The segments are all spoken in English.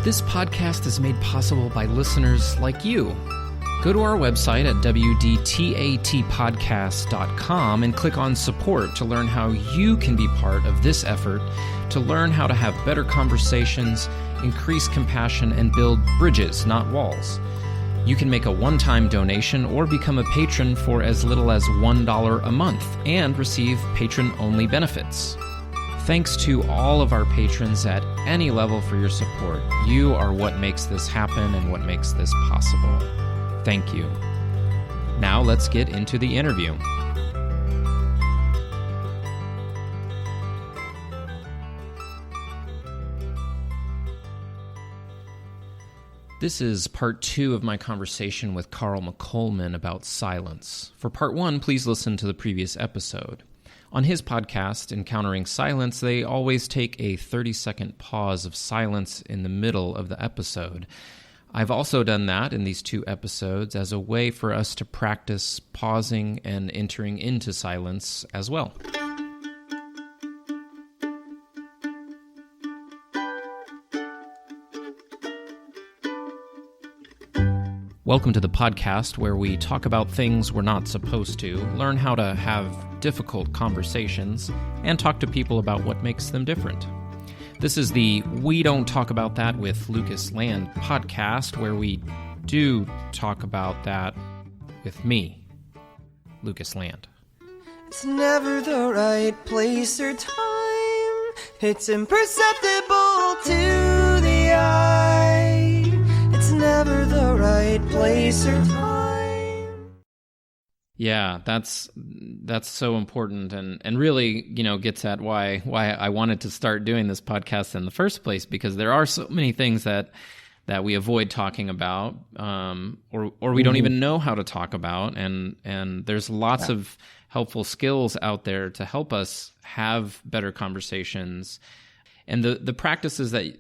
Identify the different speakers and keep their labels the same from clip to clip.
Speaker 1: This podcast is made possible by listeners like you. Go to our website at wdtatpodcast.com and click on support to learn how you can be part of this effort to learn how to have better conversations, increase compassion, and build bridges, not walls. You can make a one-time donation or become a patron for as little as $1 a month and receive patron-only benefits. Thanks to all of our patrons at any level for your support. You are what makes this happen and what makes this possible. Thank you. Now let's get into the interview. This is part 2 of my conversation with Carl McColman about silence. For part 1, please listen to the previous episode. On his podcast, Encountering Silence, they always take a 30-second pause of silence in the middle of the episode. I've also done that in these 2 episodes as a way for us to practice pausing and entering into silence as well. Welcome to the podcast where we talk about things we're not supposed to, learn how to have difficult conversations, and talk to people about what makes them different. This is the We Don't Talk About That with Lucas Land podcast, where we do talk about that with me, Lucas Land.
Speaker 2: It's never the right place or time. It's imperceptible to the eye. It's never the right place or time.
Speaker 1: Yeah, that's so important and really, gets at why I wanted to start doing this podcast in the first place, because there are so many things that we avoid talking about, or we don't even know how to talk about, and there's lots of helpful skills out there to help us have better conversations. And the practices that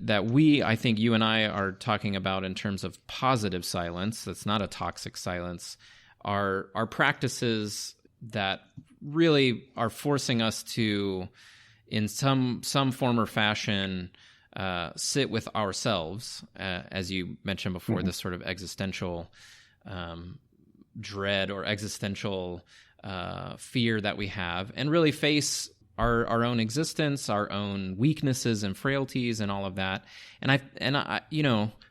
Speaker 1: I think you and I are talking about in terms of positive silence, that's not a toxic silence, are practices that really are forcing us to, in some form or fashion, sit with ourselves, as you mentioned before, this sort of existential dread or existential fear that we have, and really face our own existence, our own weaknesses and frailties, and all of that. And I,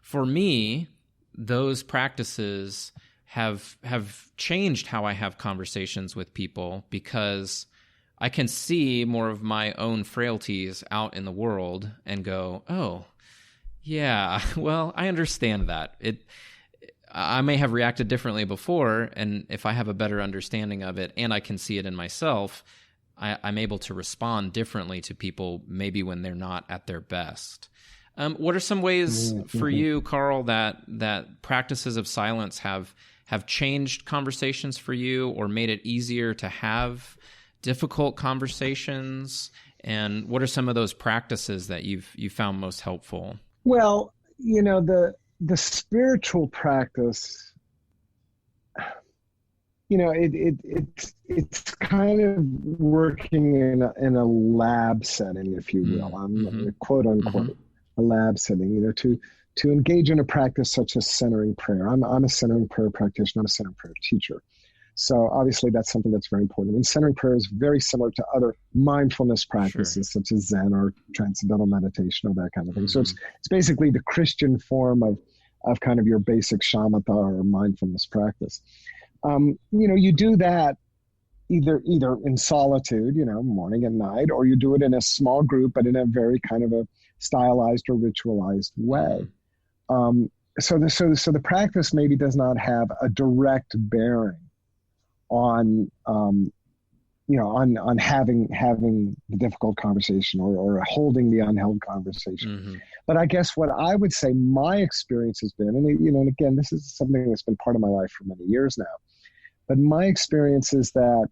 Speaker 1: for me, those practices have changed how I have conversations with people, because I can see more of my own frailties out in the world and go, oh, yeah, well, I understand that. I may have reacted differently before, and if I have a better understanding of it and I can see it in myself, I'm able to respond differently to people maybe when they're not at their best. What are some ways for you, Carl, that practices of silence have changed conversations for you or made it easier to have difficult conversations? And what are some of those practices that you found most helpful?
Speaker 3: Well, the spiritual practice, it's kind of working in a lab setting, if you will, quote unquote, a lab setting, to engage in a practice such as centering prayer. I'm a centering prayer practitioner. I'm a centering prayer teacher. So obviously that's something that's very important. And centering prayer is very similar to other mindfulness practices such as Zen or transcendental meditation or that kind of thing. So it's basically the Christian form of kind of your basic shamatha or mindfulness practice. You do that either in solitude, morning and night, or you do it in a small group, but in a very kind of a stylized or ritualized way. So the practice maybe does not have a direct bearing on having the difficult conversation or holding the unheld conversation. But I guess what I would say my experience has been, and again, this is something that's been part of my life for many years now, but my experience is that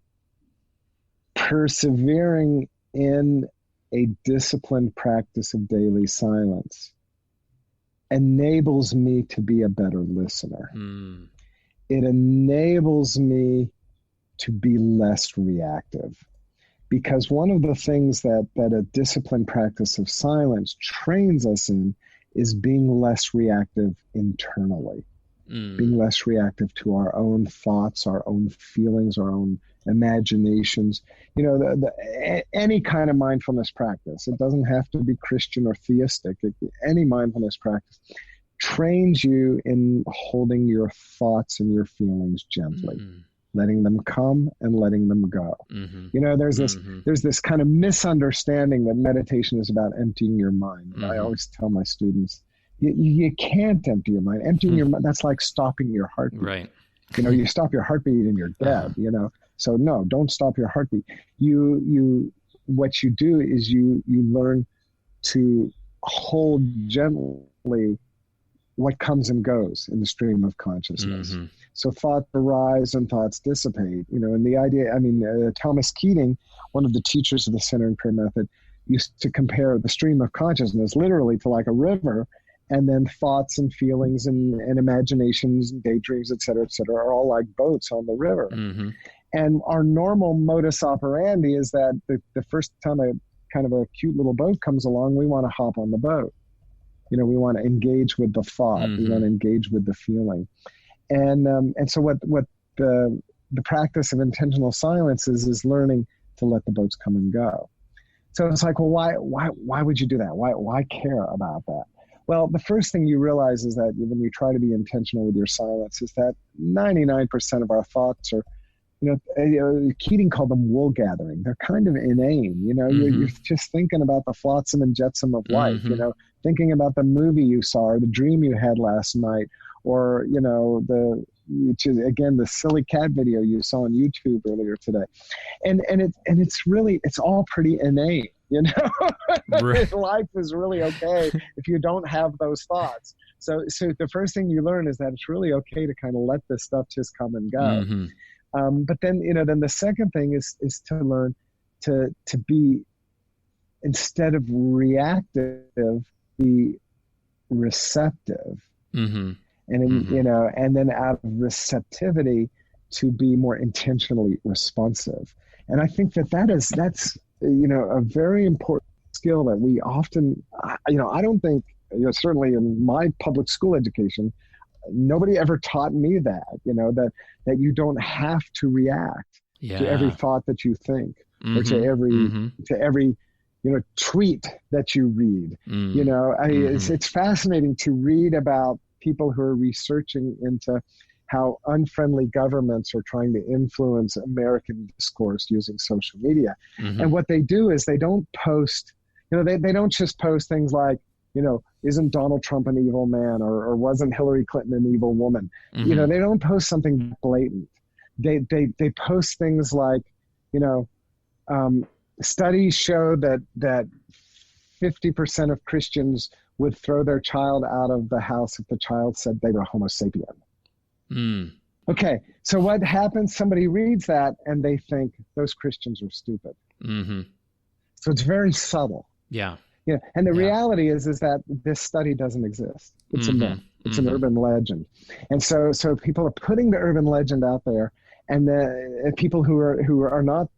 Speaker 3: persevering in a disciplined practice of daily silence enables me to be a better listener. It enables me to be less reactive. Because one of the things that a disciplined practice of silence trains us in is being less reactive internally, being less reactive to our own thoughts, our own feelings, our own imaginations. You know, any kind of mindfulness practice, it doesn't have to be Christian or theistic. Any mindfulness practice trains you in holding your thoughts and your feelings gently, letting them come and letting them go. You know, there's this kind of misunderstanding that meditation is about emptying your mind. And I always tell my students, you can't empty your mind. Emptying your mind, that's like stopping your heartbeat.
Speaker 1: Right.
Speaker 3: You know, you stop your heartbeat and you're dead, you know. So no, don't stop your heartbeat. What you do is you learn to hold gently what comes and goes in the stream of consciousness. So thoughts arise and thoughts dissipate, you know, and the idea, I mean, Thomas Keating, one of the teachers of the Centering Prayer Method, used to compare the stream of consciousness literally to like a river, and then thoughts and feelings and imaginations and daydreams, et cetera, are all like boats on the river. And our normal modus operandi is that the first time a kind of a cute little boat comes along, we want to hop on the boat. You know, we want to engage with the thought. We want to engage with the feeling. And so what the practice of intentional silence is learning to let the boats come and go. So it's like, well, why would you do that? Why care about that? Well, the first thing you realize is that when you try to be intentional with your silence is that 99% of our thoughts are, you know, Keating called them wool gathering. They're kind of inane. You know, you're just thinking about the flotsam and jetsam of life, you know, thinking about the movie you saw or the dream you had last night, or, you know, the silly cat video you saw on YouTube earlier today. And it's all pretty inane, you know. Right. Life is really okay if you don't have those thoughts. So the first thing you learn is that it's really okay to kind of let this stuff just come and go. But then, you know, then the second thing is to learn to be, instead of reactive, be receptive. And you know, and then out of receptivity to be more intentionally responsive. And I think that's you know, a very important skill that we often, you know, I don't think, you know, certainly in my public school education, nobody ever taught me that, you know, that you don't have to react to every thought that you think, or to every you know, tweet that you read. You know, it's fascinating to read about people who are researching into how unfriendly governments are trying to influence American discourse using social media. And what they do is they don't post, you know, they don't just post things like, you know, isn't Donald Trump an evil man, or wasn't Hillary Clinton an evil woman? You know, they don't post something blatant. They post things like, you know, studies show that 50% of Christians would throw their child out of the house if the child said they were Homo sapien. Okay, so what happens? Somebody reads that and they think those Christians are stupid. So it's very subtle. Yeah, and the reality is that this study doesn't exist. It's a myth. It's an urban legend. And so people are putting the urban legend out there, and the people who are not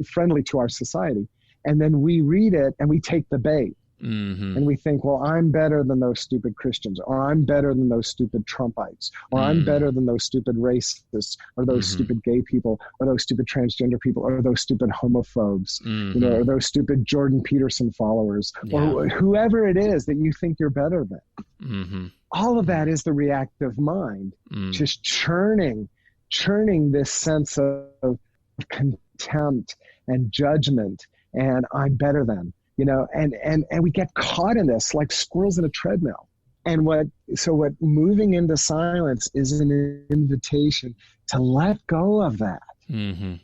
Speaker 3: friendly to our society, and then we read it and we take the bait. And we think, well, I'm better than those stupid Christians, or I'm better than those stupid Trumpites, or I'm better than those stupid racists, or those stupid gay people, or those stupid transgender people, or those stupid homophobes, you know, or those stupid Jordan Peterson followers, or whoever it is that you think you're better than. All of that is the reactive mind, just churning this sense of contempt and judgment, and I'm better than. You know, and we get caught in this like squirrels in a treadmill. And what moving into silence is an invitation to let go of that, and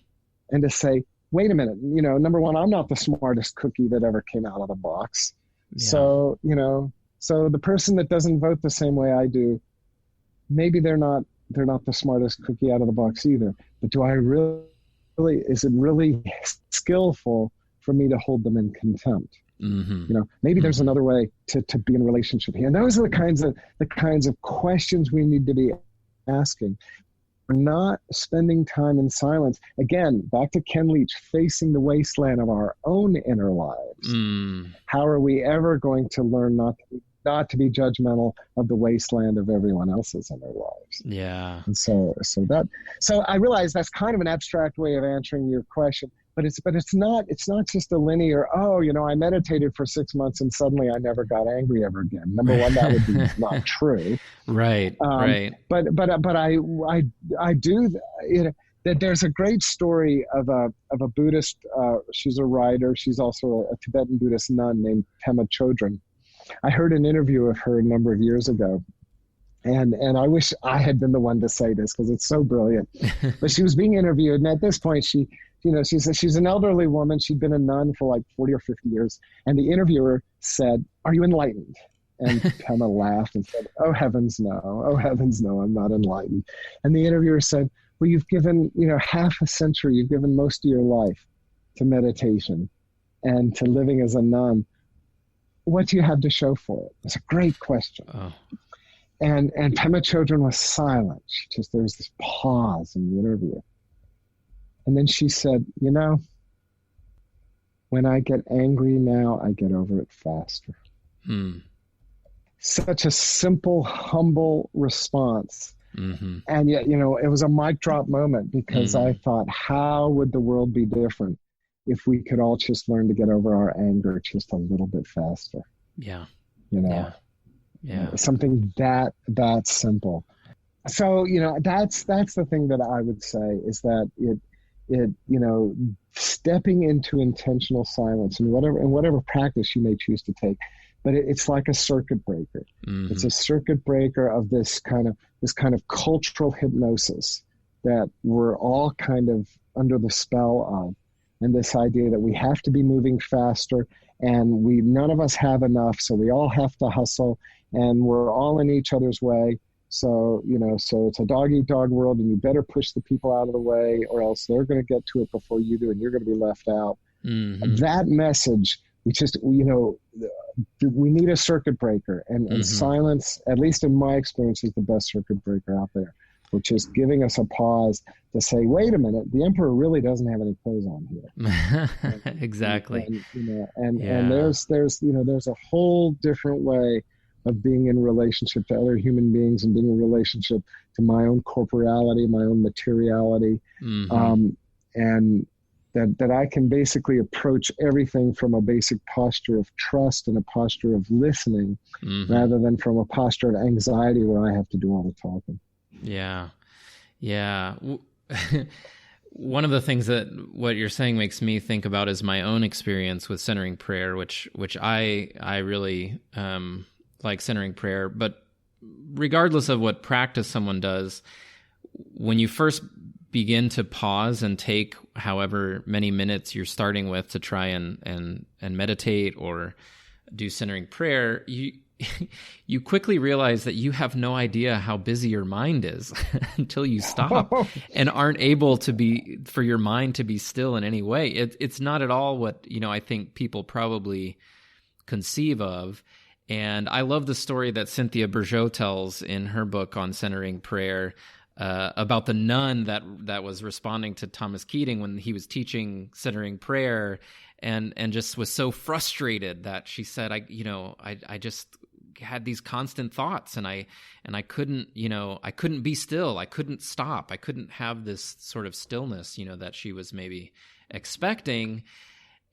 Speaker 3: to say, wait a minute, you know, number one, I'm not the smartest cookie that ever came out of the box. So, you know, so the person that doesn't vote the same way I do, maybe they're not the smartest cookie out of the box either. But is it really skillful for me to hold them in contempt? You know, maybe there's another way to be in a relationship here. And those are the kinds of questions we need to be asking. We're not spending time in silence. Again, back to Ken Leach, facing the wasteland of our own inner lives. How are we ever going to learn not not to be judgmental of the wasteland of everyone else's in their lives.
Speaker 1: Yeah.
Speaker 3: And so I realize that's kind of an abstract way of answering your question, but it's not just a linear, I meditated for 6 months and suddenly I never got angry ever again. Number one, that would be not true.
Speaker 1: Right. Right.
Speaker 3: But I do, that there's a great story of a Buddhist, she's a writer, she's also a Tibetan Buddhist nun named Pema Chodron. I heard an interview of her a number of years ago, and I wish I had been the one to say this because it's so brilliant. But she was being interviewed, and at this point she's an elderly woman. She'd been a nun for like 40 or 50 years, and the interviewer said, "Are you enlightened?" And Pema laughed and said, "Oh heavens no, I'm not enlightened." And the interviewer said, "Well, you've given, half a century, you've given most of your life to meditation and to living as a nun. What do you have to show for it?" It's a great question. Oh. And Pema Chodron was silent. There was this pause in the interview. And then she said, when I get angry now, I get over it faster. Such a simple, humble response. Mm-hmm. And yet, it was a mic drop moment because I thought, how would the world be different if we could all just learn to get over our anger just a little bit faster?
Speaker 1: Yeah.
Speaker 3: Yeah. Something that simple. So, that's the thing that I would say is that it stepping into intentional silence and whatever practice you may choose to take, but it's like a circuit breaker. Mm-hmm. It's a circuit breaker of this kind of cultural hypnosis that we're all kind of under the spell of, and this idea that we have to be moving faster, and none of us have enough, so we all have to hustle, and we're all in each other's way. So it's a dog-eat-dog world, and you better push the people out of the way, or else they're going to get to it before you do, and you're going to be left out. Mm-hmm. That message, we need a circuit breaker, and silence, at least in my experience, is the best circuit breaker out there, which is giving us a pause to say, wait a minute, the emperor really doesn't have any clothes on here.
Speaker 1: Exactly.
Speaker 3: And there's a whole different way of being in relationship to other human beings and being in relationship to my own corporality, my own materiality, and that I can basically approach everything from a basic posture of trust and a posture of listening, rather than from a posture of anxiety where I have to do all the talking.
Speaker 1: Yeah. One of the things that what you're saying makes me think about is my own experience with centering prayer, which I really like centering prayer. But regardless of what practice someone does, when you first begin to pause and take however many minutes you're starting with to try and meditate or do centering prayer, you quickly realize that you have no idea how busy your mind is until you stop and aren't able for your mind to be still in any way. It's not at all what, I think people probably conceive of. And I love the story that Cynthia Bourgeault tells in her book on centering prayer, about the nun that was responding to Thomas Keating when he was teaching centering prayer, and just was so frustrated that she said, I just had these constant thoughts, and I couldn't, I couldn't be still. I couldn't stop. I couldn't have this sort of stillness, that she was maybe expecting.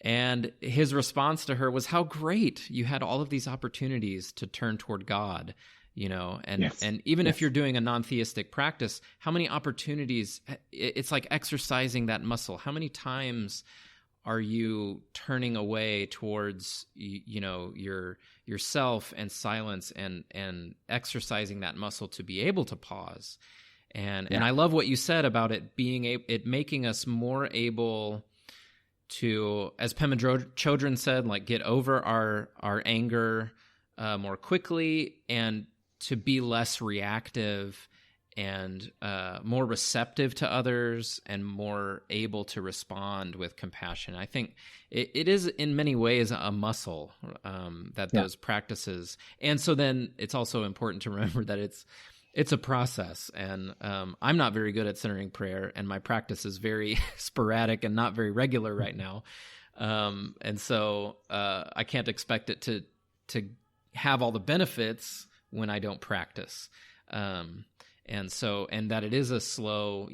Speaker 1: And his response to her was, how great, you had all of these opportunities to turn toward God, and even if you're doing a non-theistic practice, how many opportunities, it's like exercising that muscle. How many times are you turning away towards, yourself and silence and exercising that muscle to be able to pause? And I love what you said about it it making us more able to, as Pema Chodron said, like get over our anger more quickly, and to be less reactive and more receptive to others and more able to respond with compassion. I think it is in many ways a muscle those practices. And so then it's also important to remember that it's a process. And I'm not very good at centering prayer, and my practice is very sporadic and not very regular right now. And so I can't expect it to have all the benefits when I don't practice. And that it is a slow,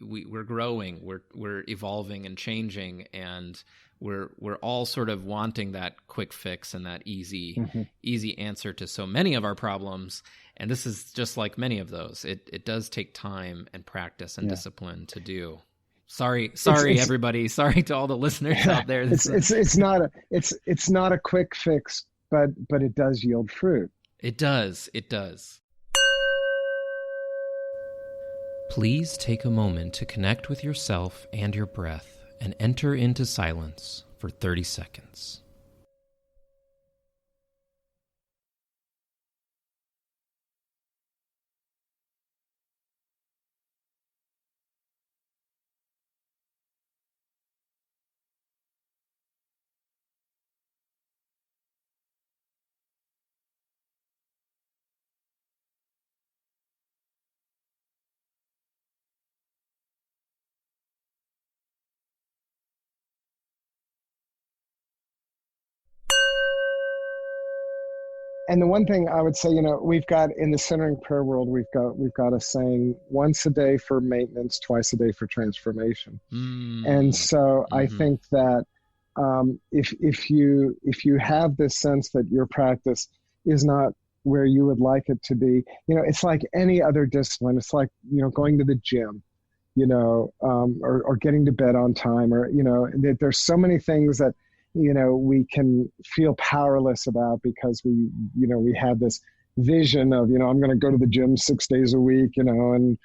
Speaker 1: we're growing, we're evolving and changing, and we're all sort of wanting that quick fix and that easy answer to so many of our problems. And this is just like many of those. It does take time and practice and discipline to do. Sorry, everybody. Sorry to all the listeners out there.
Speaker 3: It's not a quick fix, but it does yield fruit.
Speaker 1: It does. Please take a moment to connect with yourself and your breath and enter into silence for 30 seconds.
Speaker 3: And the one thing I would say, we've got in the centering prayer world, we've got a saying: once a day for maintenance, twice a day for transformation. And so I think that if you have this sense that your practice is not where you would like it to be, it's like any other discipline. It's like going to the gym, or getting to bed on time, or there's so many things that we can feel powerless about because we have this vision of, I'm going to go to the gym 6 days a week, and, on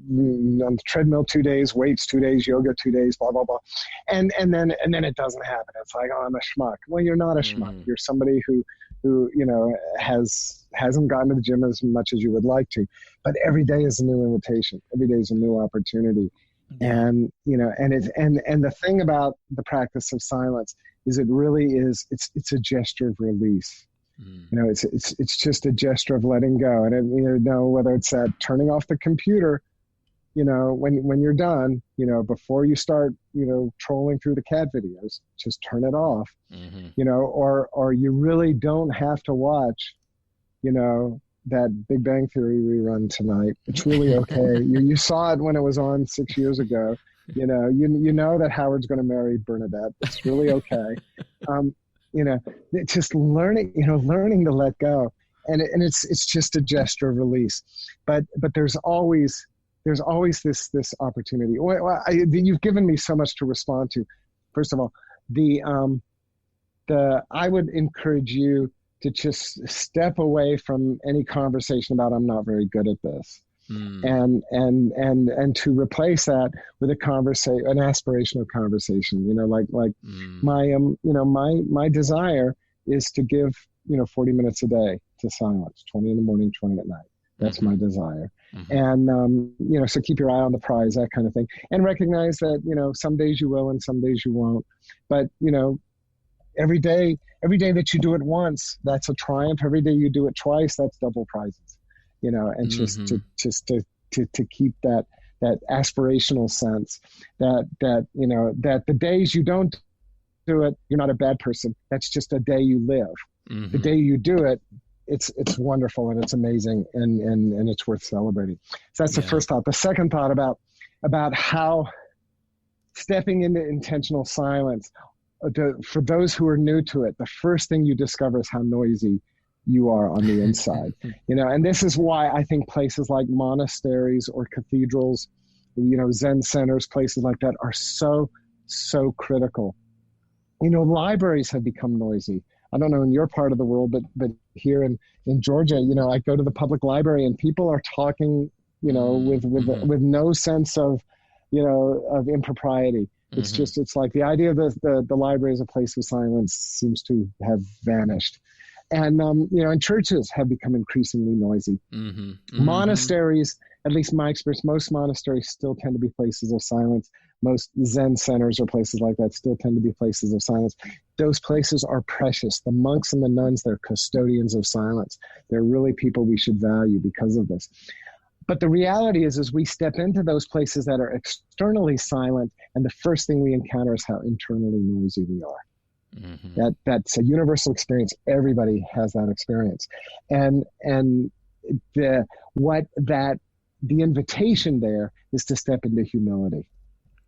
Speaker 3: the treadmill 2 days, weights 2 days, yoga 2 days, blah, blah, blah. And then it doesn't happen. It's like, oh, I'm a schmuck. Well, you're not a schmuck. You're somebody who hasn't gotten to the gym as much as you would like to, but every day is a new invitation. Every day is a new opportunity. And the thing about the practice of silence is it really is, it's a gesture of release. It's just a gesture of letting go. And whether it's that turning off the computer, when you're done, before you start, trolling through the cat videos, just turn it off. Or you really don't have to watch, that Big Bang Theory rerun tonight. It's really okay. You saw it when it was on 6 years ago. You know that Howard's going to marry Bernadette. It's really okay. Just learning to let go, and it's just a gesture of release. But there's always this opportunity. You've given me so much to respond to. First of all, I would encourage you to just step away from any conversation about I'm not very good at this, and to replace that with an aspirational conversation. My desire is to give 40 minutes a day to silence, 20 in the morning, 20 at night. That's my desire. And so keep your eye on the prize, that kind of thing, and recognize that some days you will and some days you won't. But every day that you do it once, that's a triumph. Every day you do it twice, that's double prizes. And just to keep that aspirational sense that the days you don't do it, you're not a bad person. That's just a day you live. The day you do it, it's wonderful and it's amazing and it's worth celebrating. So that's the first thought. The second thought about how stepping into intentional silence, for those who are new to it, the first thing you discover is how noisy you are on the inside. And this is why I think places like monasteries or cathedrals, Zen centers, places like that are so critical. Libraries have become noisy. I don't know in your part of the world, but here in Georgia, I go to the public library and people are talking, with no sense of impropriety. It's like the idea of the library as a place of silence seems to have vanished. And, and churches have become increasingly noisy. Monasteries, at least my experience, most monasteries still tend to be places of silence. Most Zen centers or places like that still tend to be places of silence. Those places are precious. The monks and the nuns, they're custodians of silence. They're really people we should value because of this. But the reality is we step into those places that are externally silent, and the first thing we encounter is how internally noisy we are. That's a universal experience. Everybody has that experience. And the invitation there is to step into humility,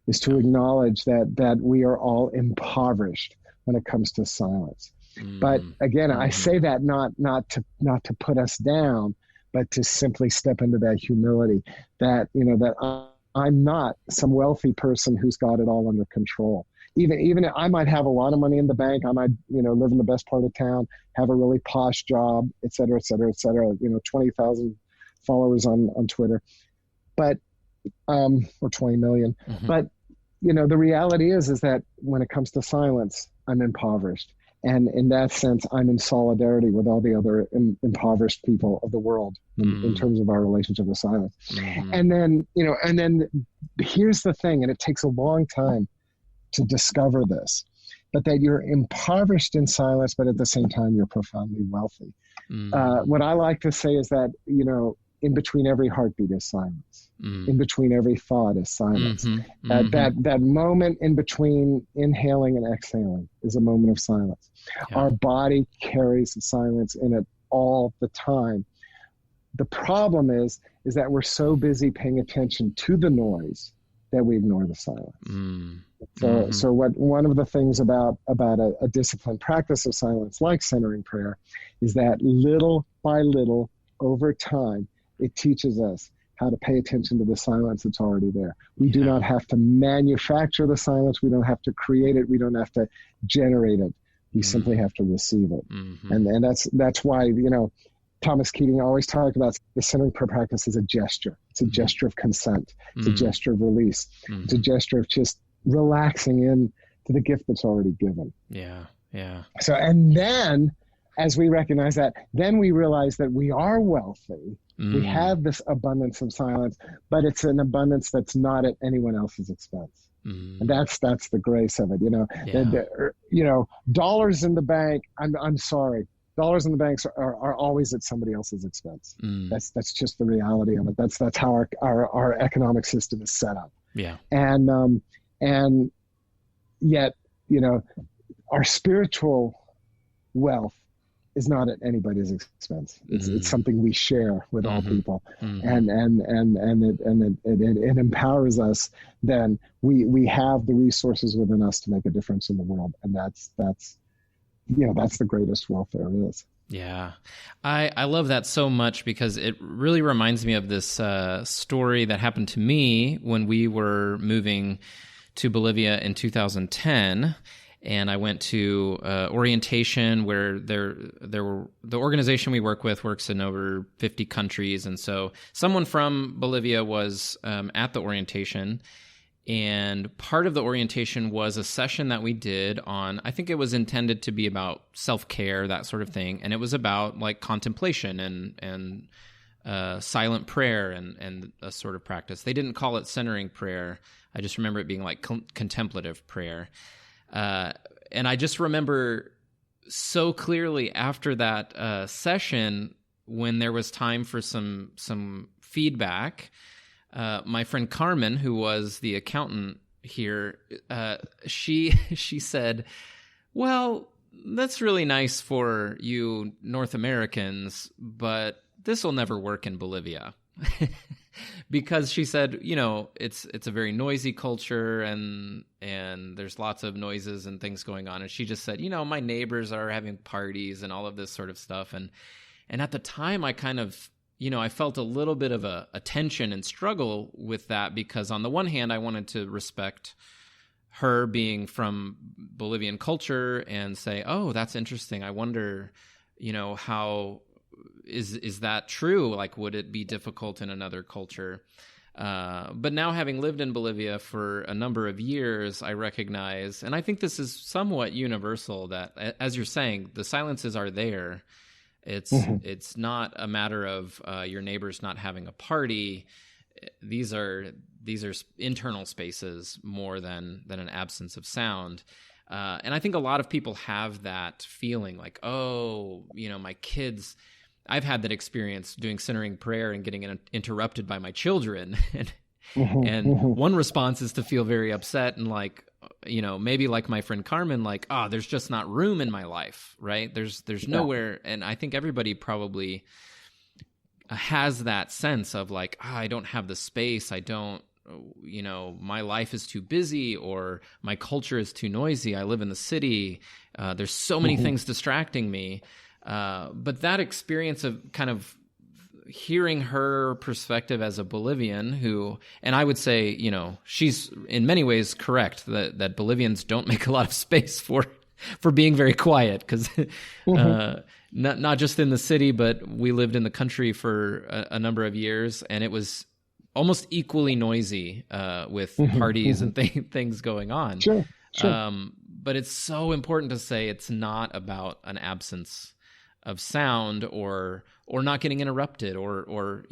Speaker 3: is to acknowledge that we are all impoverished when it comes to silence. But again, I say that not to put us down, but to simply step into that humility, that I'm not some wealthy person who's got it all under control. Even I might have a lot of money in the bank. I might, live in the best part of town, have a really posh job, et cetera, et cetera, et cetera, 20,000 followers on Twitter, but, or 20 million. But, the reality is that when it comes to silence, I'm impoverished. And in that sense, I'm in solidarity with all the other impoverished people of the world in terms of our relationship with silence. And then, here's the thing, and it takes a long time to discover this, but that you're impoverished in silence, but at the same time, you're profoundly wealthy. What I like to say is that, in between every heartbeat is silence. In between every thought is silence. That moment in between inhaling and exhaling is a moment of silence. Yeah. Our body carries silence in it all the time. The problem is that we're so busy paying attention to the noise that we ignore the silence. So one of the things about a disciplined practice of silence, like centering prayer, is that little by little over time, it teaches us how to pay attention to the silence that's already there. We do not have to manufacture the silence. We don't have to create it. We don't have to generate it. We simply have to receive it. And that's why, Thomas Keating always talked about the centering prayer practice as a gesture. It's a gesture of consent. It's a gesture of release. It's a gesture of just relaxing in to the gift that's already given.
Speaker 1: Yeah.
Speaker 3: So, and then as we recognize that, then we realize that we are wealthy. We have this abundance of silence, but it's an abundance that's not at anyone else's expense. And that's the grace of it. Dollars in the bank. I'm sorry. Dollars in the banks are always at somebody else's expense. That's just the reality of it. That's how our economic system is set up.
Speaker 1: Yeah.
Speaker 3: And yet, our spiritual wealth is not at anybody's expense. It's something we share with all people, and it empowers us. Then we have the resources within us to make a difference in the world, and that's the greatest wealth there is.
Speaker 1: Yeah, I love that so much because it really reminds me of this story that happened to me when we were moving to Bolivia in 2010. And I went to orientation where the organization we work with works in over 50 countries. And so someone from Bolivia was at the orientation. And part of the orientation was a session that we did on, I think it was intended to be about self-care, that sort of thing. And it was about like contemplation and silent prayer and a sort of practice. They didn't call it centering prayer. I just remember it being like contemplative prayer. And I just remember so clearly after that session, when there was time for some feedback, my friend Carmen, who was the accountant here, she said, "Well, that's really nice for you North Americans, but this will never work in Bolivia." Because she said, it's a very noisy culture and there's lots of noises and things going on. And she just said, my neighbors are having parties and all of this sort of stuff. And at the time I kind of, I felt a little bit of a tension and struggle with that because on the one hand, I wanted to respect her being from Bolivian culture and say, oh, that's interesting. I wonder, how... Is that true? Like, would it be difficult in another culture? But now having lived in Bolivia for a number of years, I recognize, and I think this is somewhat universal, that as you're saying, the silences are there. It's not a matter of your neighbors not having a party. These are internal spaces more than an absence of sound. And I think a lot of people have that feeling like, oh, my kids... I've had that experience doing centering prayer and getting interrupted by my children. And one response is to feel very upset and like, maybe like my friend Carmen, like, there's just not room in my life, right? There's nowhere. And I think everybody probably has that sense of like, I don't have the space. I don't, my life is too busy, or my culture is too noisy. I live in the city. There's so many things distracting me. But that experience of kind of hearing her perspective as a Bolivian and I would say, she's in many ways correct that Bolivians don't make a lot of space for being very quiet, because not just in the city, but we lived in the country for a number of years, and it was almost equally noisy with parties and things going on.
Speaker 3: Sure.
Speaker 1: But it's so important to say it's not about an absence of sound or not getting interrupted or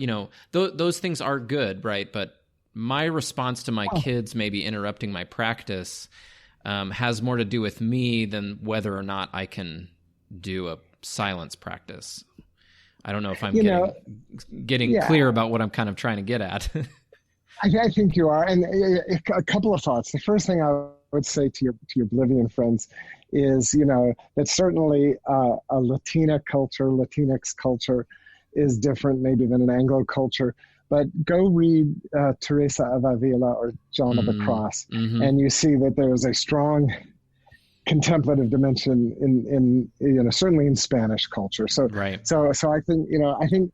Speaker 1: those things are good, right? But my response to my kids maybe interrupting my practice has more to do with me than whether or not I can do a silence practice. I don't know if I'm getting clear about what I'm kind of trying to get at.
Speaker 3: I think you are. And a couple of thoughts. The first thing I would say to your Bolivian friends is, that certainly a Latina culture, Latinx culture is different maybe than an Anglo culture. But go read Teresa of Avila or John of the Cross, and you see that there is a strong contemplative dimension in certainly in Spanish culture. So
Speaker 1: right.
Speaker 3: So I think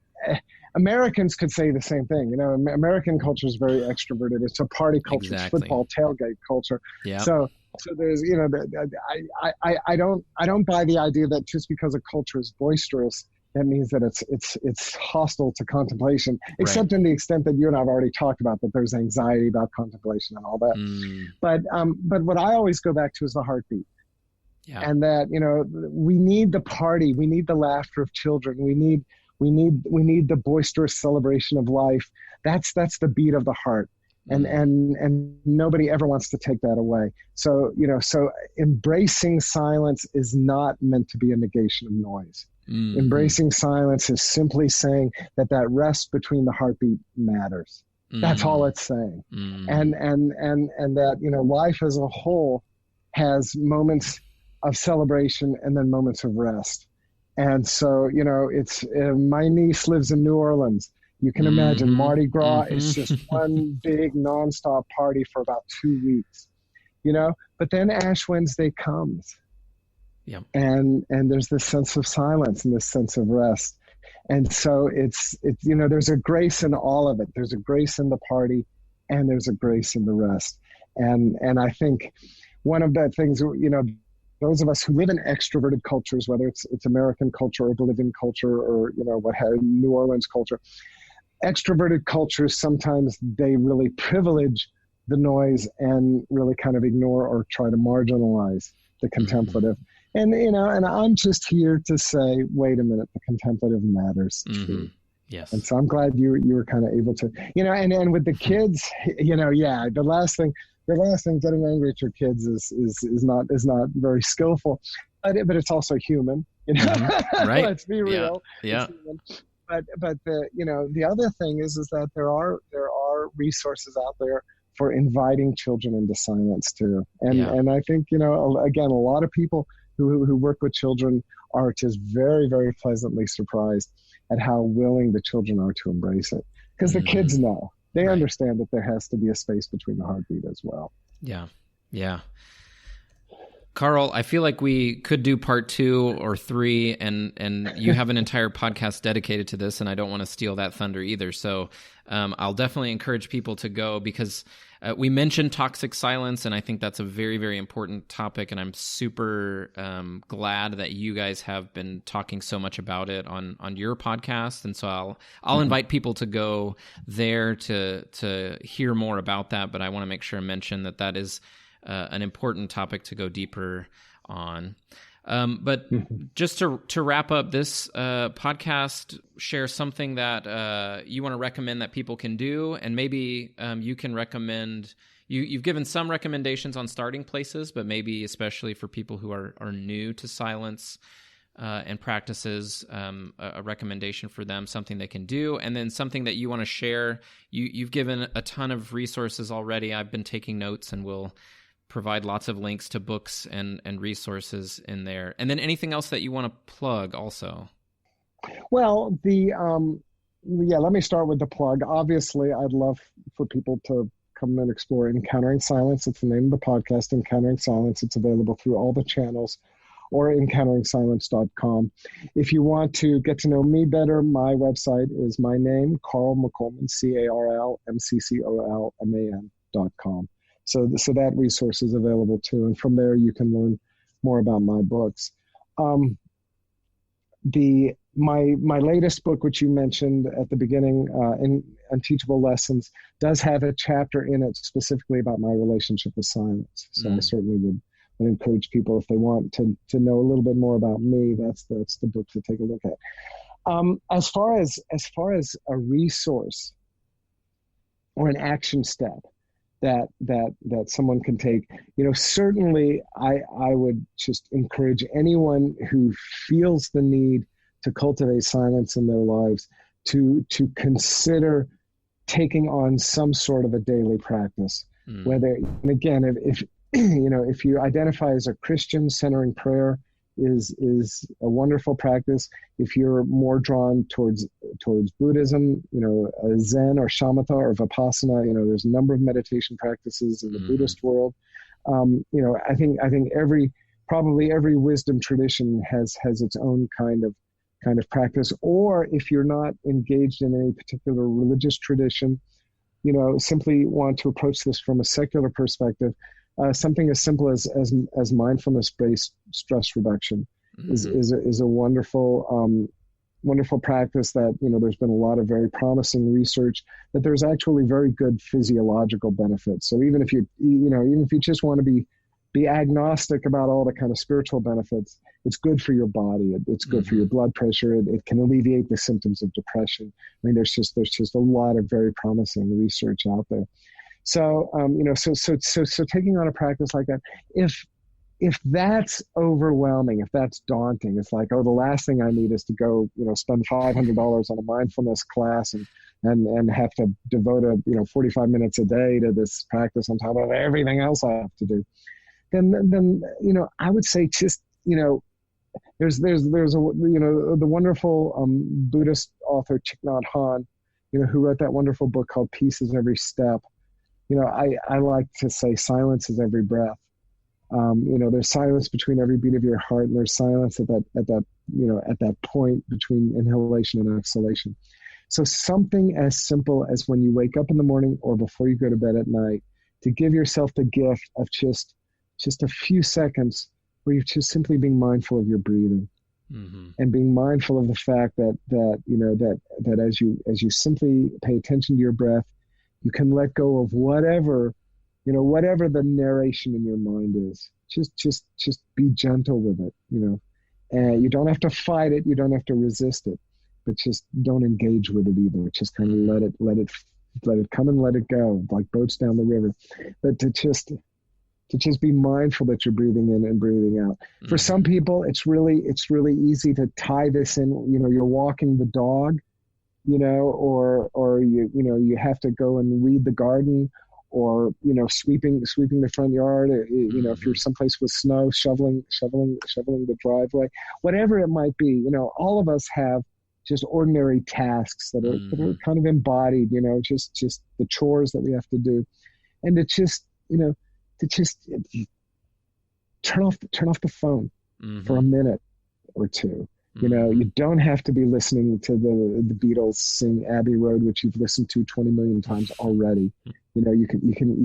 Speaker 3: Americans could say the same thing. American culture is very extroverted. It's a party culture,
Speaker 1: Exactly.
Speaker 3: It's football tailgate culture.
Speaker 1: Yeah.
Speaker 3: So there's I don't buy the idea that just because a culture is boisterous, that means that it's hostile to contemplation, except in the extent that you and I've already talked about, that there's anxiety about contemplation and all that. But what I always go back to is the heartbeat. Yeah. And that, we need the party, we need the laughter of children, we need the boisterous celebration of life. That's the beat of the heart. And nobody ever wants to take that away. So embracing silence is not meant to be a negation of noise. Embracing silence is simply saying that rest between the heartbeat matters. That's all it's saying. And that, life as a whole has moments of celebration and then moments of rest. And so, it's my niece lives in New Orleans. You can imagine Mardi Gras is just one big nonstop party for about 2 weeks, but then Ash Wednesday comes.
Speaker 1: Yeah.
Speaker 3: And there's this sense of silence and this sense of rest. And so it's there's a grace in all of it. There's a grace in the party and there's a grace in the rest. And I think one of the things, those of us who live in extroverted cultures, whether it's American culture or Bolivian culture or, New Orleans culture, extroverted cultures, sometimes they really privilege the noise and really kind of ignore or try to marginalize the contemplative. And, and I'm just here to say, wait a minute, the contemplative matters too.
Speaker 1: Yes.
Speaker 3: And so I'm glad you were kind of able to, and with the kids, the last thing getting angry at your kids is not very skillful, but it's also human,
Speaker 1: Right.
Speaker 3: Let's be real.
Speaker 1: Yeah.
Speaker 3: But the other thing is that there are resources out there for inviting children into silence too. And I think, again, a lot of people who work with children are just very, very pleasantly surprised at how willing the children are to embrace it. Because the kids know. They understand that there has to be a space between the heartbeat as well.
Speaker 1: Yeah. Yeah. Carl, I feel like we could do part 2 or 3, and you have an entire podcast dedicated to this, and I don't want to steal that thunder either. So I'll definitely encourage people to go, because we mentioned toxic silence, and I think that's a very, very important topic, and I'm super glad that you guys have been talking so much about it on your podcast. And so I'll invite people to go there to hear more about that, but I want to make sure I mention that is an important topic to go deeper on. But just to wrap up this podcast, share something that you want to recommend that people can do, and maybe you can recommend. You've given some recommendations on starting places, but maybe especially for people who are new to silence and practices, a recommendation for them, something they can do, and then something that you want to share. You've given a ton of resources already. I've been taking notes, and we'll provide lots of links to books and resources in there. And then anything else that you want to plug also?
Speaker 3: Well, let me start with the plug. Obviously, I'd love for people to come and explore Encountering Silence. It's the name of the podcast, Encountering Silence. It's available through all the channels or encounteringsilence.com. If you want to get to know me better, my website is my name, Carl McColman, CarlMcColman.com. So that resource is available too. And from there, you can learn more about my books. My latest book, which you mentioned at the beginning, in Unteachable Lessons, does have a chapter in it specifically about my relationship with silence. So I certainly would encourage people, if they want to know a little bit more about me, that's the book to take a look at. As far as a resource or an action step that someone can take, certainly I would just encourage anyone who feels the need to cultivate silence in their lives to consider taking on some sort of a daily practice. Whether, and again, if if you identify as a Christian, centering prayer is a wonderful practice. If you're more drawn towards Buddhism, Zen or Shamatha or Vipassana, there's a number of meditation practices in the Buddhist world. I think probably every wisdom tradition has its own kind of practice. Or if you're not engaged in any particular religious tradition, simply want to approach this from a secular perspective, something as simple as mindfulness-based stress reduction is a wonderful practice that, there's been a lot of very promising research that there's actually very good physiological benefits. So even if you just want to be agnostic about all the kind of spiritual benefits, it's good for your body. It's good for your blood pressure. It can alleviate the symptoms of depression. I mean, there's just a lot of very promising research out there. So, so taking on a practice like that, if that's overwhelming, if that's daunting, it's like, the last thing I need is to go, spend $500 on a mindfulness class and have to devote 45 minutes a day to this practice on top of everything else I have to do. Then I would say just, there's the wonderful Buddhist author Thich Nhat Hanh, who wrote that wonderful book called Peace is Every Step. I like to say silence is every breath. There's silence between every beat of your heart, and there's silence at that point between inhalation and exhalation. So something as simple as when you wake up in the morning or before you go to bed at night, to give yourself the gift of just a few seconds where you're just simply being mindful of your breathing, and being mindful of the fact that as you simply pay attention to your breath, you can let go of whatever the narration in your mind is. Just be gentle with it, and you don't have to fight it. You don't have to resist it, but just don't engage with it either. Just kind of let it come and let it go, like boats down the river. But to just be mindful that you're breathing in and breathing out. For some people, it's really easy to tie this in. You're walking the dog, or you have to go and weed the garden, or sweeping the front yard. If you're someplace with snow, shoveling the driveway, whatever it might be. All of us have just ordinary tasks that are kind of embodied. Just the chores that we have to do, and to just turn off the phone for a minute or two. You don't have to be listening to the Beatles sing Abbey Road, which you've listened to 20 million times already. You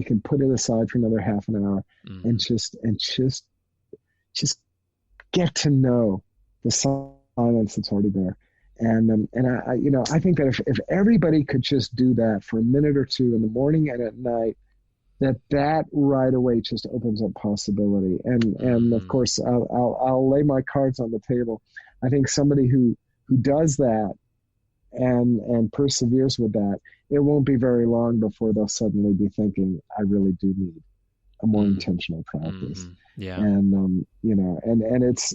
Speaker 3: can put it aside for another half an hour and just get to know the silence that's already there. And I think that if everybody could just do that for a minute or two in the morning and at night, that right away just opens up possibility. And of course, I'll lay my cards on the table. I think somebody who does that and perseveres with that, it won't be very long before they'll suddenly be thinking, I really do need a more intentional practice.
Speaker 1: Yeah.
Speaker 3: And and it's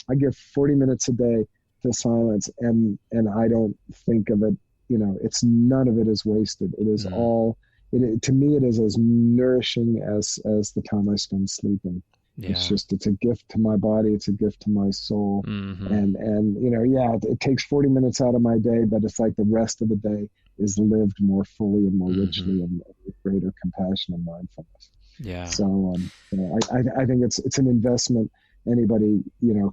Speaker 3: I give 40 minutes a day to silence, and I don't think of it, it's none of it is wasted. It is all to me, it is as nourishing as the time I spend sleeping.
Speaker 1: Yeah.
Speaker 3: It's a gift to my body. It's a gift to my soul.
Speaker 1: Mm-hmm.
Speaker 3: And it takes 40 minutes out of my day, but it's like the rest of the day is lived more fully and more richly and with greater compassion and mindfulness.
Speaker 1: Yeah.
Speaker 3: So, I think it's an investment anybody,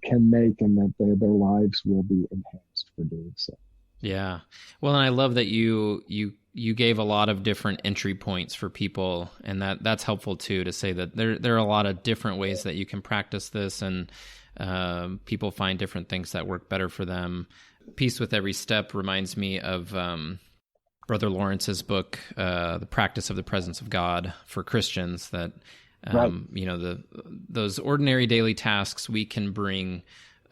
Speaker 3: can make, and that their lives will be enhanced for doing so.
Speaker 1: Yeah. Well, and I love that you gave a lot of different entry points for people, and that's helpful too, to say that there are a lot of different ways that you can practice this, and people find different things that work better for them. Peace with Every Step reminds me of Brother Lawrence's book, The Practice of the Presence of God for Christians, that
Speaker 3: right.
Speaker 1: Those ordinary daily tasks, we can bring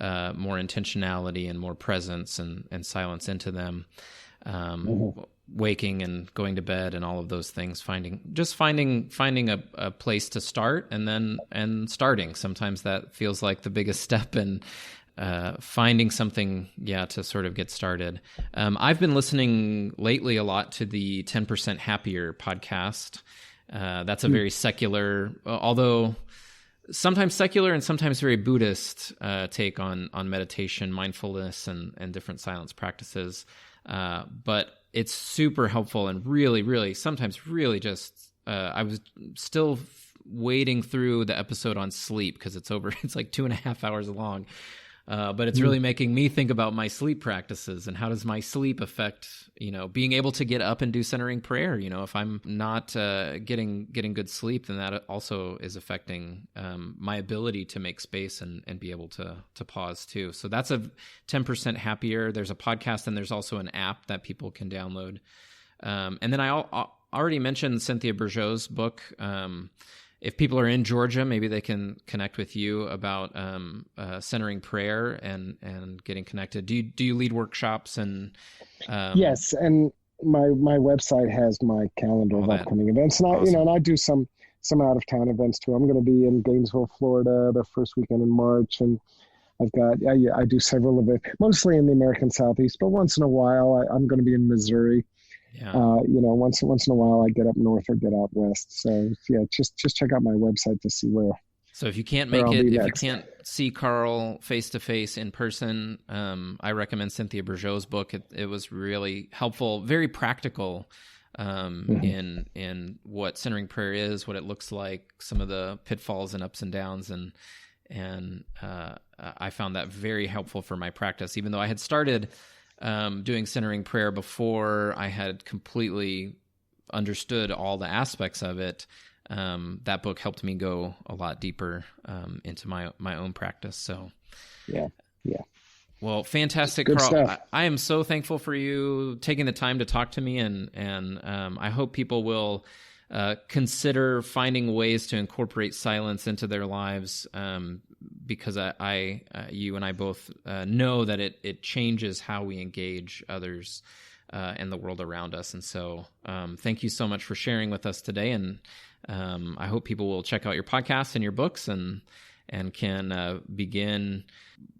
Speaker 1: more intentionality and more presence and silence into them. Waking and going to bed and all of those things, finding a place to start, and starting. Sometimes that feels like the biggest step in finding something, to sort of get started. I've been listening lately a lot to the 10% Happier podcast. That's a very secular, although sometimes secular and sometimes very Buddhist take on meditation, mindfulness, and different silence practices. But it's super helpful and really, really, sometimes really just, I was still wading through the episode on sleep because it's like 2.5 hours long. But it's really making me think about my sleep practices and how does my sleep affect, being able to get up and do centering prayer. If I'm not getting good sleep, then that also is affecting my ability to make space and be able to pause too. So that's a 10% Happier. There's a podcast, and there's also an app that people can download. And then I already mentioned Cynthia Bourgeault's book. If people are in Georgia, maybe they can connect with you about centering prayer and getting connected. Do you lead workshops and?
Speaker 3: Yes, and my website has my calendar of upcoming events, and
Speaker 1: awesome.
Speaker 3: And I do some out of town events too. I'm going to be in Gainesville, Florida, the first weekend in March, and I do several of it, mostly in the American Southeast, but once in a while I'm going to be in Missouri.
Speaker 1: Yeah.
Speaker 3: Once in a while I get up north or get out west. So just check out my website to see where.
Speaker 1: So if you can't make it, if you can't see Carl face to face in person, I recommend Cynthia Bourgeault's book. It was really helpful, very practical in what centering prayer is, what it looks like, some of the pitfalls and ups and downs, and I found that very helpful for my practice, even though I had started doing centering prayer before I had completely understood all the aspects of it. That book helped me go a lot deeper into my own practice. So,
Speaker 3: yeah.
Speaker 1: Well, fantastic,
Speaker 3: Good
Speaker 1: Carl.
Speaker 3: stuff.
Speaker 1: I am so thankful for you taking the time to talk to me, and I hope people will consider finding ways to incorporate silence into their lives, because you and I both know that it changes how we engage others and the world around us. And so thank you so much for sharing with us today, and I hope people will check out your podcast and your books and can begin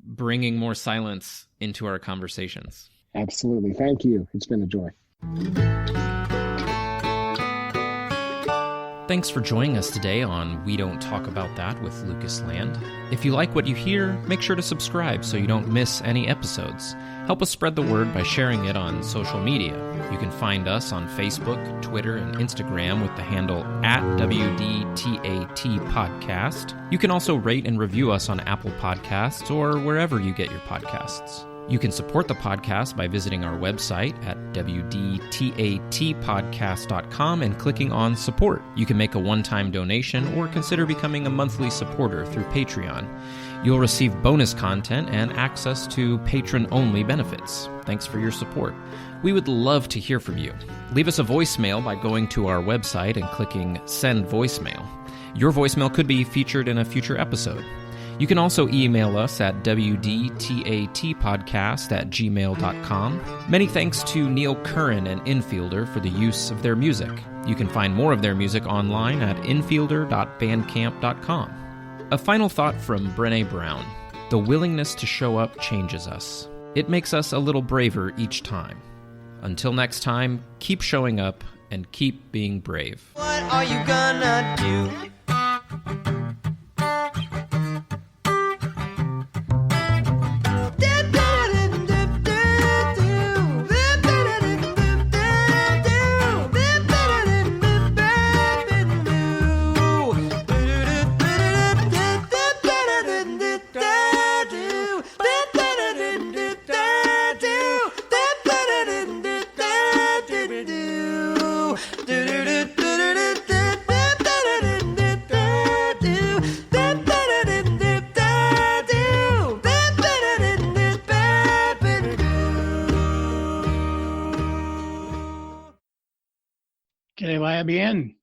Speaker 1: bringing more silence into our conversations.
Speaker 3: Absolutely. Thank you. It's been a joy.
Speaker 1: Thanks for joining us today on We Don't Talk About That with Lucas Land. If you like what you hear, make sure to subscribe so you don't miss any episodes. Help us spread the word by sharing it on social media. You can find us on Facebook, Twitter, and Instagram with the handle @WDTAT Podcast. You can also rate and review us on Apple Podcasts or wherever you get your podcasts. You can support the podcast by visiting our website at wdtatpodcast.com and clicking on Support. You can make a one-time donation or consider becoming a monthly supporter through Patreon. You'll receive bonus content and access to patron-only benefits. Thanks for your support. We would love to hear from you. Leave us a voicemail by going to our website and clicking Send Voicemail. Your voicemail could be featured in a future episode. You can also email us at wdtatpodcast@gmail.com. Many thanks to Neil Curran and Infielder for the use of their music. You can find more of their music online at infielder.bandcamp.com. A final thought from Brené Brown. The willingness to show up changes us. It makes us a little braver each time. Until next time, keep showing up and keep being brave.
Speaker 2: What are you gonna do?
Speaker 4: Que le vaya bien.